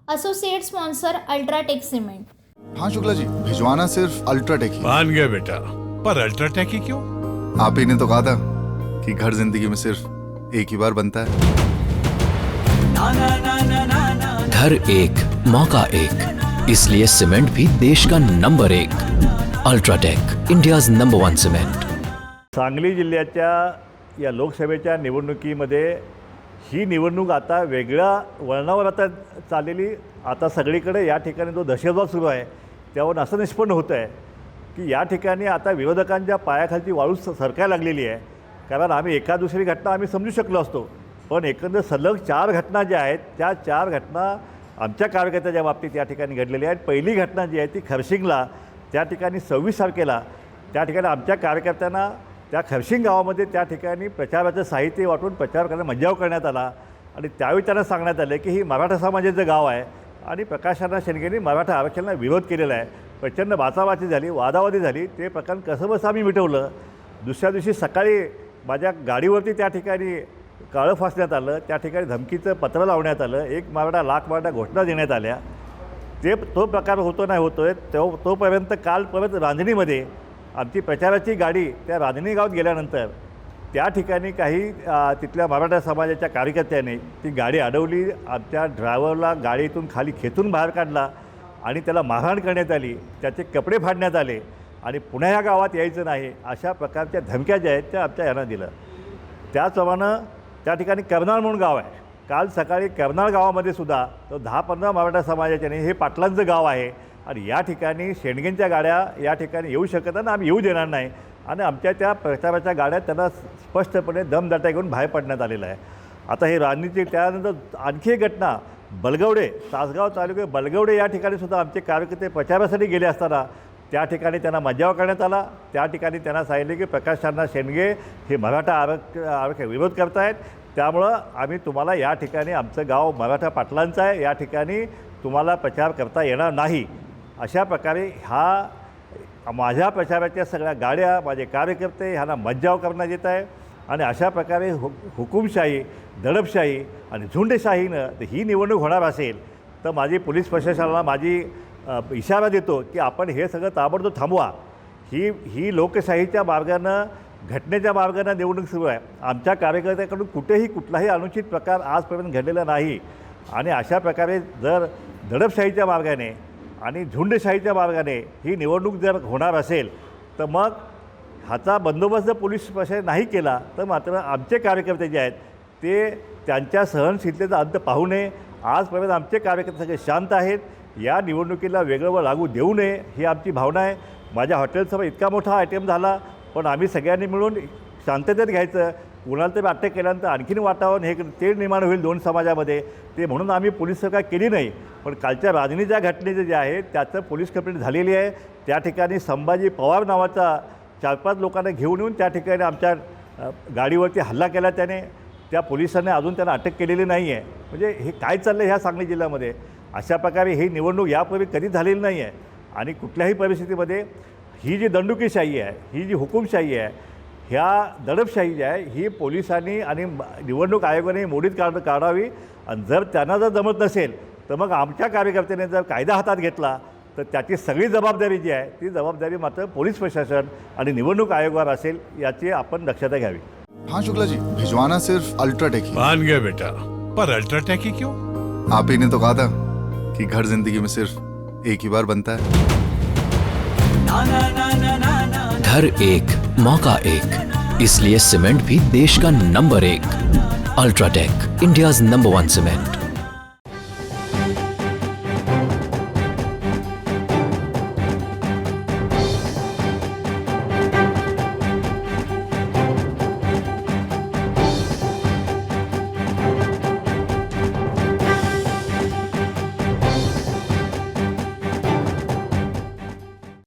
Associate sponsor UltraTech cement. हाँ शुक्ला जी, भिजवाना सिर्फ अल्ट्राटेक ही। मान गया बेटा, पर अल्ट्राटेक ही क्यों? आप ही ने तो कहा था कि घर जिंदगी में सिर्फ एक ही बार बनता है। घर एक मौका एक, इसलिए सीमेंट भी देश का number 1। UltraTech, India's number 1 cement. Sangli जिल्ह्याच्या या लोकसभेच्या निवडणुकीमध्ये ही निवडणूक आता वेगळ्या वळणावर आता चाललेली, आता सगळीकडे या ठिकाणी जो दहशतवाद सुरू आहे त्यावर असं निष्पन्न होतं आहे की या ठिकाणी आता विरोधकांच्या पायाखालची वाळू सरकायला लागलेली आहे. कारण आम्ही एका दुसरी घटना आम्ही समजू शकलो असतो, पण एकंदर सलग 4 घटना ज्या आहेत त्या 4 घटना आमच्या कार्यकर्त्याच्या बाबतीत या ठिकाणी घडलेल्या आहेत. पहिली घटना जी आहे ती खरशिंगला, त्या ठिकाणी 26 तारखेला त्या ठिकाणी आमच्या कार्यकर्त्यांना त्या खरशिंग गावामध्ये त्या ठिकाणी प्रचाराचं साहित्य वाटून प्रचार करण्याचा मज्जाव करण्यात आला आणि त्यावेळी त्यांना सांगण्यात आलं की ही मराठा समाजाचं गाव आहे आणि प्रकाशअण्णा शेंडगेंनी मराठा आरक्षणाला विरोध केलेला आहे. प्रचंड बाचाबाची झाली, वादावादी झाली. ते प्रकरण कसंबसं आम्ही मिटवलं. दुसऱ्या दिवशी सकाळी माझ्या गाडीवरती त्या ठिकाणी काळं फासण्यात आलं, त्या ठिकाणी धमकीचं पत्र लावण्यात आलं, 1 मराठा लाख मराठा घोषणा देण्यात आल्या. तो प्रकार होतो नाही होतो आहे तोपर्यंत काल परत रांजणीमध्ये आमची प्रचाराची गाडी त्या रांजणी गावात गेल्यानंतर त्या ठिकाणी काही तिथल्या मराठा समाजाच्या कार्यकर्त्याने ती गाडी अडवली. आमच्या ड्रायव्हरला गाडीतून खाली खेचून बाहेर काढला आणि त्याला मारहाण करण्यात आली, त्याचे कपडे फाडण्यात आले आणि पुन्हा ह्या गावात यायचं नाही अशा प्रकारच्या धमक्या ज्या आहेत त्या आमच्या यांना दिलं. त्याचप्रमाणे त्या ठिकाणी कर्नाळ म्हणून गाव आहे. काल सकाळी कर्नाळ गावामध्ये सुद्धा तो 10-15 मराठा समाजाच्याने हे पाटलांचं गाव आहे आणि या ठिकाणी शेंडगेंच्या गाड्या या ठिकाणी येऊ शकत नाही, आम्ही येऊ देणार नाही आणि आमच्या त्या प्रचाराच्या गाड्या त्यांना स्पष्टपणे दमदाटा घेऊन बाहेर पडण्यात आलेलं आहे. आता हे राजनीती त्यानंतर आणखी एक घटना बलगवडे, तासगाव तालुके बलगवडे या ठिकाणी सुद्धा आमचे कार्यकर्ते प्रचारासाठी गेले असताना त्या ठिकाणी त्यांना मज्जाव करण्यात आला. त्या ठिकाणी त्यांना सांगितले की प्रकाशअण्णा शेंडगे हे मराठा आरक्षण विरोध करत आहेत, त्यामुळं आम्ही तुम्हाला या ठिकाणी आमचं गाव मराठा पाटलांचं आहे, या ठिकाणी तुम्हाला प्रचार करता येणार नाही. अशा प्रकारे माझ्या प्रचाराच्या सगळ्या गाड्या, माझे कार्यकर्ते ह्यांना मज्जाव करण्यात येत आहे आणि अशा प्रकारे हुकुमशाही, दडपशाही आणि झुंडशाहीनं ही निवडणूक होणार असेल तर माझी पोलीस प्रशासनाला इशारा देतो की आपण हे सगळं ताबडतोब थांबवा. ही लोकशाहीच्या मार्गानं, घटनेच्या मार्गानं निवडणूक सुरू आहे. आमच्या कार्यकर्त्याकडून कुठेही कुठलाही अनुचित प्रकार आजपर्यंत घडलेला नाही आणि अशा प्रकारे जर दडपशाहीच्या मार्गाने आणि झुंडशाहीच्या मार्गाने ही निवडणूक जर होणार असेल तर मग ह्याचा बंदोबस्त जर पोलीस प्रशासन नाही केला तर मात्र आमचे कार्यकर्ते जे आहेत ते त्यांच्या सहनशीलतेचा अंत पाहू नये. आजपर्यंत आमचे कार्यकर्ते सगळे शांत आहेत. या निवडणुकीला वेगळं व लागू देऊ नये ही आमची भावना आहे. माझ्या हॉटेलसमोर इतका मोठा आयटम झाला, पण आम्ही सगळ्यांनी मिळून शांततेत घ्यायचं. कुणाला तरी अटक केल्यानंतर आणखीन वातावरण हे तेढ निर्माण होईल 2 समाजामध्ये, ते म्हणून आम्ही पोलीस सरकार केली नाही. पण कालच्या राजनीच्या घटनेचे जे आहे त्याचं पोलीस कंप्लेंट झालेली आहे. त्या ठिकाणी संभाजी पवार नावाचा 4-5 लोकांना घेऊन येऊन त्या ठिकाणी आमच्या गाडीवरती हल्ला केला त्याने. त्या पोलिसांनी अजून त्यांना अटक केलेली नाही आहे. म्हणजे हे काय चाललं आहे ह्या सांगली जिल्ह्यामध्ये? अशा प्रकारे ही निवडणूक यापूर्वी कधीच झालेली नाही आहे आणि कुठल्याही परिस्थितीमध्ये ही जी दंडुकीशाही आहे, ही जी हुकुमशाही आहे, ह्या दडपशाही जी आहे ही पोलिसांनी आणि निवडणूक आयोगाने मोडीत काढावी. आणि जर त्यांना जर जमत नसेल तर मग आमच्या कार्यकर्त्याने जर कायदा हातात घेतला तर त्याची सगळी जबाबदारी जी आहे ती जबाबदारी मात्र पोलीस प्रशासन आणि निवडणूक आयोगावर असेल, याची आपण दक्षता घ्यावी. हाँ शुक्ला जी, भिजवाना सिर्फ अल्ट्राटेक ही। मान गया बेटा, पर अल्ट्राटेक ही क्यों? आप ही ने तो कहा था कि घर जिंदगी में सिर्फ एक ही बार बनता है। घर एक मौका एक, इसलिए सीमेंट भी देश का number 1। UltraTech, India's number 1 cement.